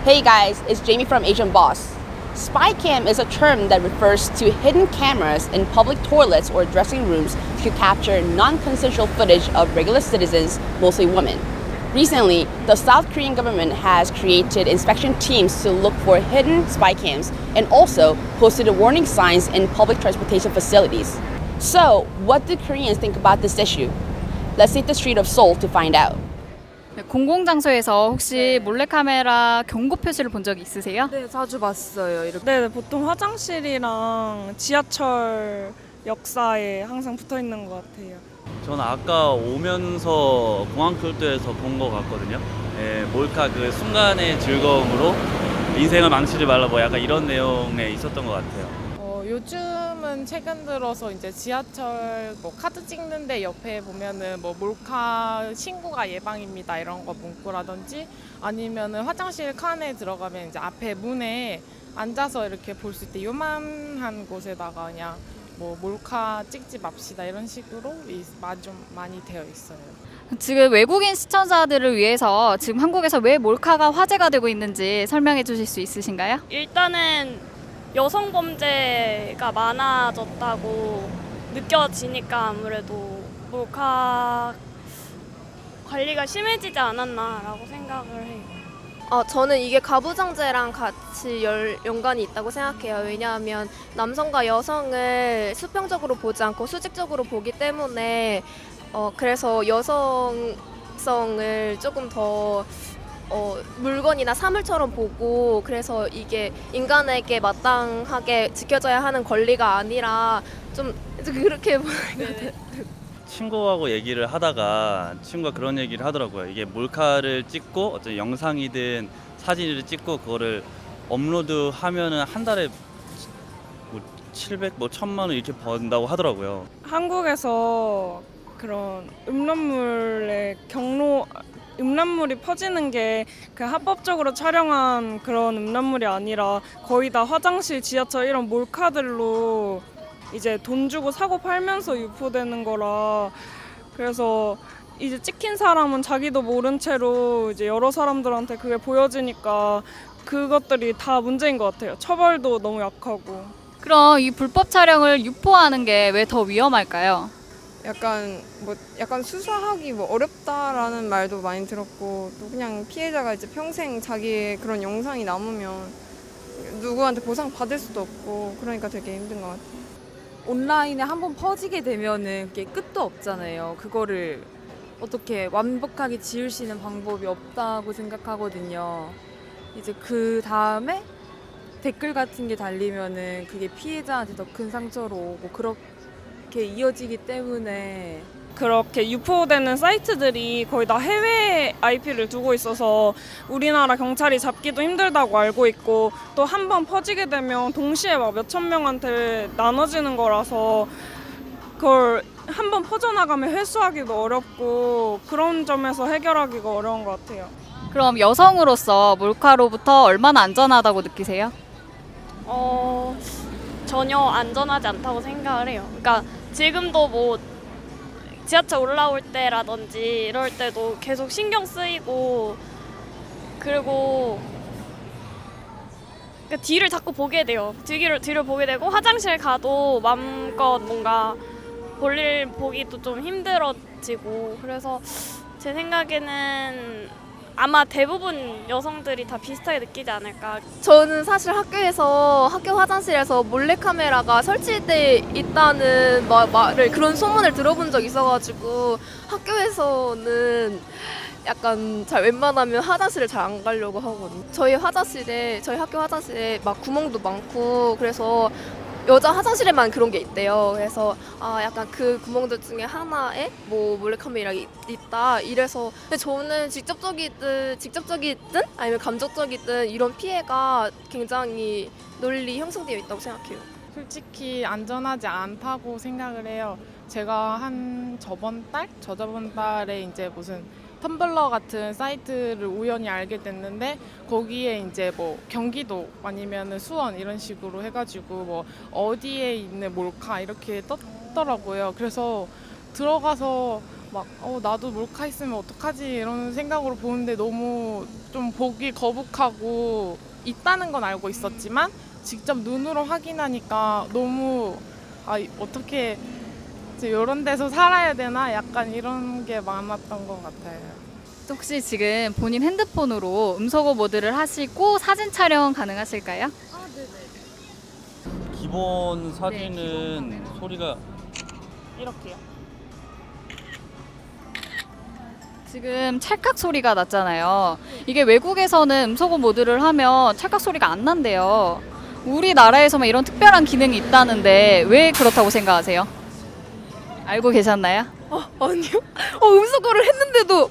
Hey guys, it's Jamie from Asian Boss. Spy cam is a term that refers to hidden cameras in public toilets or dressing rooms to capture non-consensual footage of regular citizens, mostly women. Recently, the South Korean government has created inspection teams to look for hidden spy cams and also posted warning signs in public transportation facilities. So, what do Koreans think about this issue? Let's take the street of Seoul to find out. 공공장소에서 혹시 몰래카메라 경고 표시를 본 적이 있으세요? 네, 자주 봤어요. 이렇게. 네, 보통 화장실이랑 지하철 역사에 항상 붙어 있는 것 같아요. 저는 아까 오면서 공항철도에서 본 것 같거든요. 예, 몰카 그 순간의 즐거움으로 인생을 망치지 말라 뭐 약간 이런 내용에 있었던 것 같아요. 요즘은 최근 들어서 이제 지하철 뭐 카드 찍는데 옆에 보면은 뭐 몰카 신고가 예방입니다 이런 거 문구라든지 아니면은 화장실 칸에 들어가면 이제 앞에 문에 앉아서 이렇게 볼 수 있대 요만한 곳에다가 그냥 뭐 몰카 찍지 맙시다 이런 식으로 좀 많이 되어 있어요. 지금 외국인 시청자들을 위해서 지금 한국에서 왜 몰카가 화제가 되고 있는지 설명해 주실 수 있으신가요? 일단은 여성 범죄가 많아졌다고 느껴지니까 아무래도 몰카 관리가 심해지지 않았나라고 생각을 해요. 저는 이게 가부장제랑 같이 연관이 있다고 생각해요. 왜냐하면 남성과 여성을 수평적으로 보지 않고 수직적으로 보기 때문에 그래서 여성성을 조금 더 물건이나 사물처럼 보고 그래서 이게 인간에게 마땅하게 지켜져야 하는 권리가 아니라 좀 그렇게 보는 것 같아요. 친구하고 얘기를 하다가 친구가 그런 얘기를 하더라고요. 이게 몰카를 찍고 어떤 영상이든 사진을 찍고 그거를 업로드하면은 한 달에 뭐 700, 뭐 1000만 원 이렇게 번다고 하더라고요. 한국에서 그런 음란물이 퍼지는 게 그 합법적으로 촬영한 그런 음란물이 아니라 거의 다 화장실, 지하철 이런 몰카들로 이제 돈 주고 사고 팔면서 유포되는 거라 그래서 이제 찍힌 사람은 자기도 모른 채로 이제 여러 사람들한테 그게 보여지니까 그것들이 다 문제인 것 같아요. 처벌도 너무 약하고. 그럼 이 불법 촬영을 유포하는 게 왜 더 위험할까요? 약간 수사하기 어렵다라는 말도 많이 들었고 또 그냥 피해자가 이제 평생 자기의 그런 영상이 남으면 누구한테 보상 받을 수도 없고 그러니까 되게 힘든 것 같아요. 온라인에 한번 퍼지게 되면은 그게 끝도 없잖아요. 그거를 어떻게 완벽하게 지울 수 있는 방법이 없다고 생각하거든요. 이제 그 다음에 댓글 같은 게 달리면은 그게 피해자한테 더 큰 상처로 오고 그렇게 이어지기 때문에 그렇게 유포되는 사이트들이 거의 다 해외 IP를 두고 있어서 우리나라 경찰이 잡기도 힘들다고 알고 있고 또 한 번 퍼지게 되면 동시에 막 몇천 명한테 나눠지는 거라서 그걸 한 번 퍼져나가면 회수하기도 어렵고 그런 점에서 해결하기가 어려운 것 같아요. 그럼 여성으로서 몰카로부터 얼마나 안전하다고 느끼세요? 전혀 안전하지 않다고 생각을 해요. 그러니까 지금도 뭐 지하철 올라올 때라든지 이럴 때도 계속 신경 쓰이고 그리고 그러니까 뒤를 자꾸 보게 돼요. 뒤를 보게 되고 화장실 가도 마음껏 뭔가 볼일 보기도 좀 힘들어지고 그래서 제 생각에는 아마 대부분 여성들이 다 비슷하게 느끼지 않을까. 저는 사실 학교 화장실에서 몰래카메라가 설치돼 있다는 말을 그런 소문을 들어본 적 있어가지고 학교에서는 약간 잘 웬만하면 화장실을 잘 안 가려고 하거든요. 저희 학교 화장실에 막 구멍도 많고 그래서 여자 화장실에만 그런 게 있대요. 그래서 약간 그 구멍들 중에 하나에 뭐 몰래카메라가 있다 이래서 근데 저는 직접적이든 아니면 감정적이든 이런 피해가 굉장히 널리 형성되어 있다고 생각해요. 솔직히 안전하지 않다고 생각을 해요. 제가 저저번 달에 이제 무슨 텀블러 같은 사이트를 우연히 알게 됐는데 거기에 이제 뭐 경기도 아니면은 수원 이런 식으로 해가지고 뭐 어디에 있는 몰카 이렇게 떴더라고요. 그래서 들어가서 막 나도 몰카 있으면 어떡하지 이런 생각으로 보는데 너무 좀 보기 거북하고 있다는 건 알고 있었지만 직접 눈으로 확인하니까 너무 어떻게 이런 데서 살아야 되나 약간 이런 게 많았던 것 같아요. 혹시 지금 본인 핸드폰으로 음소거 모드를 하시고 사진 촬영 가능하실까요? 기본 사진은 소리가 이렇게요. 지금 찰칵 소리가 났잖아요. 이게 외국에서는 음소거 모드를 하면 찰칵 소리가 안 난대요. 우리나라에서만 이런 특별한 기능이 있다는데 왜 그렇다고 생각하세요? 알고 계셨나요? 아니요. 음소거를 했는데도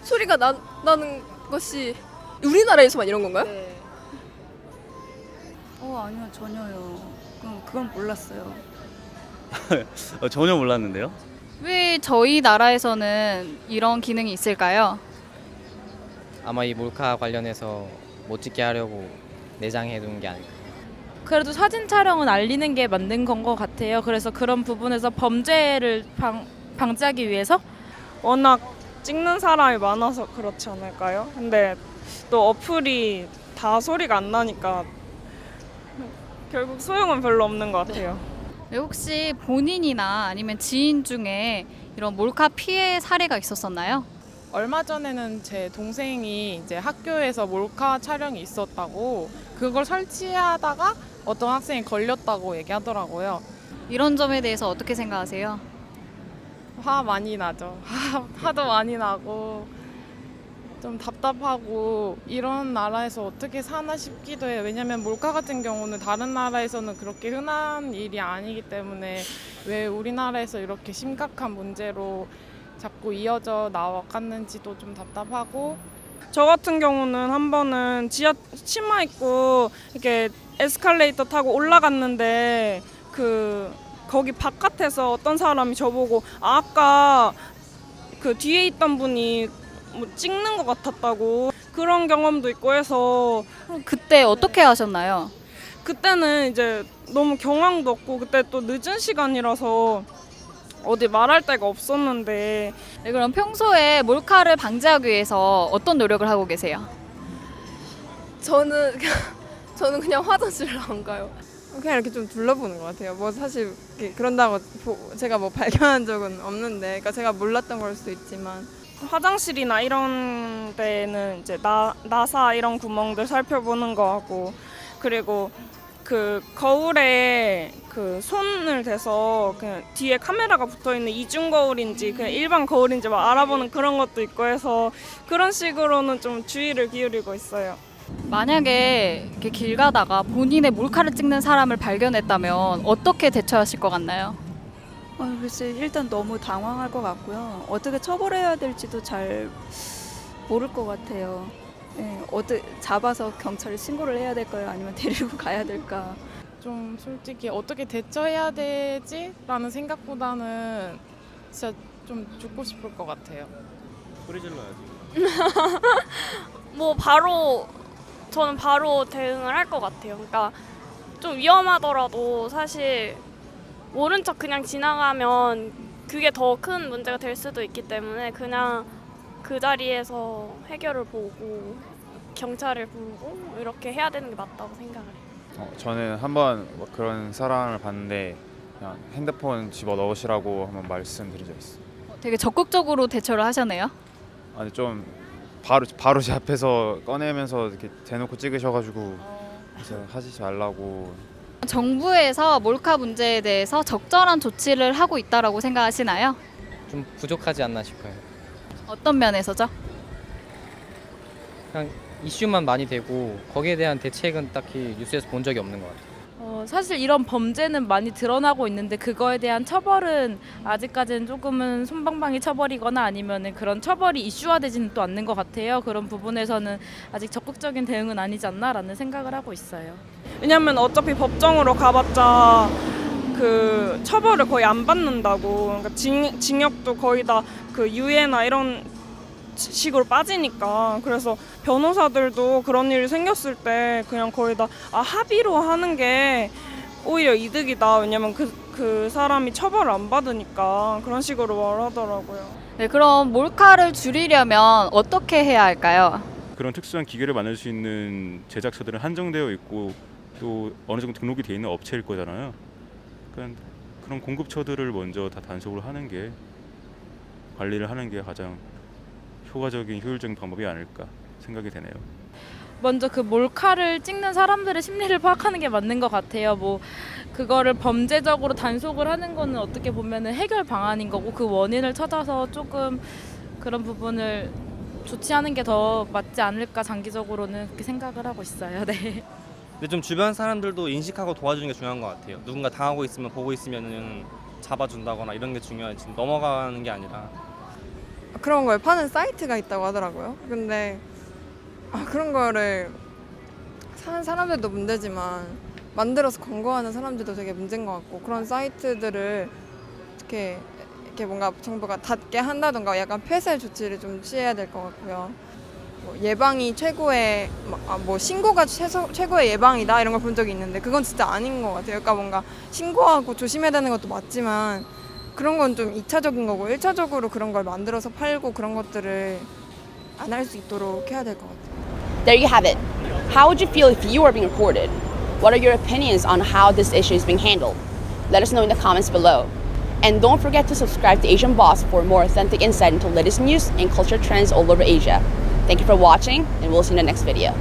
소리가 나는 것이 우리나라에서만 이런 건가요? 네. 아니요, 전혀요. 그건 몰랐어요. 전혀 몰랐는데요. 왜 저희 나라에서는 이런 기능이 있을까요? 아마 이 몰카 관련해서 못 찍게 하려고 내장해 둔 게 아닐까. 그래도 사진 촬영은 알리는 게 맞는 건 것 같아요. 그래서 그런 부분에서 범죄를 방지하기 위해서 워낙 찍는 사람이 많아서 그렇지 않을까요? 근데 또 어플이 다 소리가 안 나니까 결국 소용은 별로 없는 것 같아요. 네, 혹시 본인이나 아니면 지인 중에 이런 몰카 피해 사례가 있었었나요? 얼마 전에는 제 동생이 이제 학교에서 몰카 촬영이 있었다고 그걸 설치하다가 어떤 학생이 걸렸다고 얘기하더라고요. 이런 점에 대해서 어떻게 생각하세요? 화 많이 나죠. 화도 많이 나고 좀 답답하고 이런 나라에서 어떻게 사나 싶기도 해요. 왜냐면 몰카 같은 경우는 다른 나라에서는 그렇게 흔한 일이 아니기 때문에 왜 우리나라에서 이렇게 심각한 문제로 자꾸 이어져 나왔는지도 좀 답답하고. 저 같은 경우는 한 번은 지하 치마 입고 이렇게 에스컬레이터 타고 올라갔는데 거기 바깥에서 어떤 사람이 저보고 아까 그 뒤에 있던 분이 뭐 찍는 것 같았다고 그런 경험도 있고 해서 그때 어떻게 하셨나요? 그때는 이제 너무 경황도 없고 그때 또 늦은 시간이라서 어디 말할 데가 없었는데. 네, 그럼 평소에 몰카를 방지하기 위해서 어떤 노력을 하고 계세요? 저는 그냥 화장실을 안 가요. 그냥 이렇게 좀 둘러보는 것 같아요. 뭐 사실 그런다고 제가 뭐 발견한 적은 없는데, 그러니까 제가 몰랐던 걸 수도 있지만. 화장실이나 이런 데는 이제 나사 이런 구멍들 살펴보는 거 하고, 그리고 그 거울에 그 손을 대서 그냥 뒤에 카메라가 붙어 있는 이중 거울인지 그냥 일반 거울인지 막 알아보는 그런 것도 있고 해서 그런 식으로는 좀 주의를 기울이고 있어요. 만약에 이렇게 길 가다가 본인의 몰카를 찍는 사람을 발견했다면 어떻게 대처하실 것 같나요? 글쎄 일단 너무 당황할 것 같고요. 어떻게 처벌해야 될지도 잘 모를 것 같아요. 네, 잡아서 경찰에 신고를 해야 될까요? 아니면 데리고 가야 될까? 좀 솔직히 어떻게 대처해야 되지라는 생각보다는 진짜 좀 죽고 싶을 것 같아요. 소리 질러야지. 저는 바로 대응을 할 것 같아요. 그러니까 좀 위험하더라도 사실 모른 척 그냥 지나가면 그게 더 큰 문제가 될 수도 있기 때문에 그냥 그 자리에서 해결을 보고 경찰을 부르고 이렇게 해야 되는 게 맞다고 생각을 해요. 저는 한번 그런 사람을 봤는데 그냥 핸드폰 집어 넣으시라고 한번 말씀드린 적 있어요. 되게 적극적으로 대처를 하셨네요. 아니 좀 바로 제 앞에서 꺼내면서 이렇게 대놓고 찍으셔가지고 그래서 하지 말라고. 정부에서 몰카 문제에 대해서 적절한 조치를 하고 있다라고 생각하시나요? 좀 부족하지 않나 싶어요. 어떤 면에서죠? 그냥 이슈만 많이 되고 거기에 대한 대책은 딱히 뉴스에서 본 적이 없는 것 같아요. 사실 이런 범죄는 많이 드러나고 있는데 그거에 대한 처벌은 아직까지는 조금은 솜방망이 처벌이거나 아니면은 그런 처벌이 이슈화되지는 또 않는 것 같아요. 그런 부분에서는 아직 적극적인 대응은 아니지 않나라는 생각을 하고 있어요. 왜냐면 어차피 법정으로 가봤자 그 처벌을 거의 안 받는다고. 그러니까 징역도 거의 다 그 유예나 이런 식으로 빠지니까. 그래서 변호사들도 그런 일이 생겼을 때 그냥 거의 다 합의로 하는 게 오히려 이득이다. 왜냐면 그 그 사람이 처벌을 안 받으니까 그런 식으로 말하더라고요. 네, 그럼 몰카를 줄이려면 어떻게 해야 할까요? 그런 특수한 기계를 만들 수 있는 제작사들은 한정되어 있고 또 어느 정도 등록이 돼 있는 업체일 거잖아요. 그러니까 그런 공급처들을 먼저 다 단속을 하는 게 관리를 하는 게 가장 효과적인 효율적인 방법이 아닐까 생각이 되네요. 먼저 그 몰카를 찍는 사람들의 심리를 파악하는 게 맞는 것 같아요. 뭐 그거를 범죄적으로 단속을 하는 거는 어떻게 보면은 해결 방안인 거고 그 원인을 찾아서 조금 그런 부분을 조치하는 게 더 맞지 않을까 장기적으로는 그렇게 생각을 하고 있어요. 네. 근데 좀 주변 사람들도 인식하고 도와주는 게 중요한 것 같아요. 누군가 당하고 있으면 보고 있으면은 잡아준다거나 이런 게 중요하지 넘어가는 게 아니라. 그런 걸 파는 사이트가 있다고 하더라고요. 근데 그런 거를 사는 사람들도 문제지만 만들어서 광고하는 사람들도 되게 문제인 것 같고 그런 사이트들을 이렇게 뭔가 정부가 닫게 한다던가 약간 폐쇄 조치를 좀 취해야 될 것 같고요. 뭐 예방이 최고의 뭐 신고가 최고의 예방이다 이런 걸 본 적이 있는데 그건 진짜 아닌 것 같아요. 그러니까 뭔가 신고하고 조심해야 되는 것도 맞지만 그런 건 좀 2차적인 거고 1차적으로 그런 걸 만들어서 팔고 그런 것들을 안 할 수 있도록 해야 될 것 같아요. There you have it. How would you feel if you were being recorded? What are your opinions on how this issue is being handled? Let us know in the comments below. And don't forget to subscribe to Asian Boss for more authentic insight into latest news and culture trends all over Asia. Thank you for watching, and we'll see you in the next video.